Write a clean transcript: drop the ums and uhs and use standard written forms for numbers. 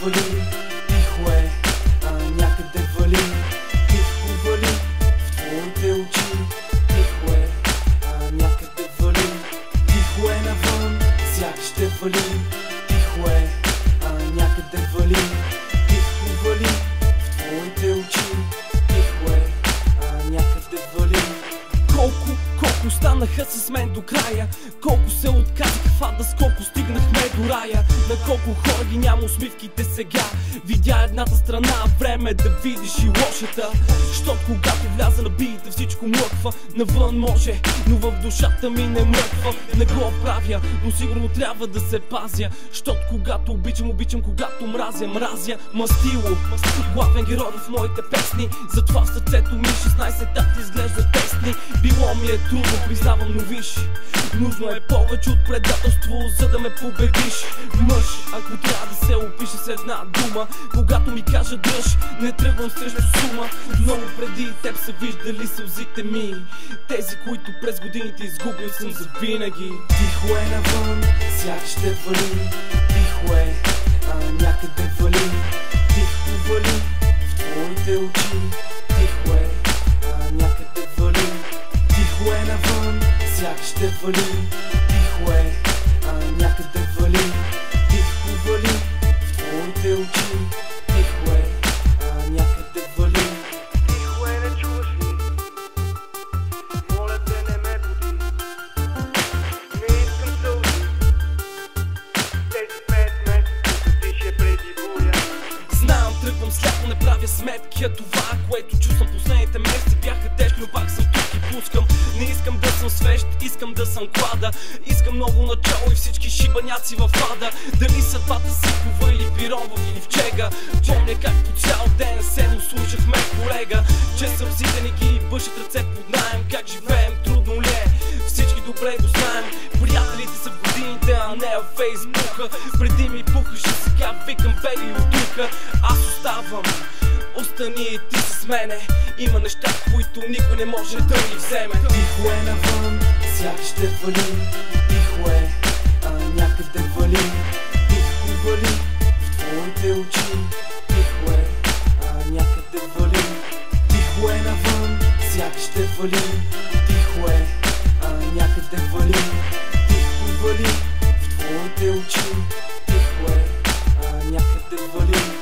вали, тихо е, някъде вали, тихо вали в твоите очи. Тихо е, някъде вали, тихо е навън, сякаш ще вали. Тихо е, някъде вали, тихо вали в твоите очи. Тихо е, някъде вали. Колко останаха с мен до края, колко се отказаха в ада, с колко стигнахме до рая. На колко хора ги няма усмивките сега. Видя едната страна, време е да видиш и лошата. Щото когато вляза на биите всичко млъква. Навън може, но в душата ми не мръква. Не го правя, но сигурно трябва да се пазя. Щото когато обичам, когато мразя. Мастило, главен герой в моите песни. Затова в сърцето ми 16 дати изглежда тесни. Било ми е трудно, признавам, но виж, нужно е повече от предателство, за да ме победиш. Мъж, ако трябва да се опише с една дума, когато ми кажа дръж, не тръгвам срещу сума. Много преди теб са виждали сълзите ми, тези, които през годините изгубил съм завинаги. Тихо е навън, сякаш ще вали. Тихо е, някъде вали. Тихо вали в твоите очи. Тихо е, някъде вали. Тихо е навън, сякаш ще вали. Тихо е, някъде вали. Тихо вали в твоите очи. Тихо е, някъде вали. Тихо е, не чуваш ли? Моля те, не ме буди. Не искам сълзи. Тези 5 месеца тише преди буря. Знам, тръгвам сляпо, не правя сметки. А това, което чувствам последните месеци, бяха тежки, но пак съм тук и пускам. Не искам да съм свещ, искам да съм клада. Искам ново начало и всички шибаняци в ада. Дали съдбата Сикова или пирон в ливчега. Помня как по цял ден се му слушахме, колега, че сълзите не ги бършат ръце под наем. Как живеем, трудно ли е? Всички добре го знаем. Приятелите са в годините, а не във Фейсбука. Преди ми пухаше, сега викам беги от тука. Аз оставам, остани и ти с мене. Има неща, които никой не може да ни вземе. Тихо е навън, сякаш ще вали. Тихо е, някъде вали. Тихо вали в твоите очи. Тихо е, някъде вали. Тихо е навън, сякаш ще вали. Тихо е, някъде вали. Тихо вали в твоите очи. Тихо е, някъде вали.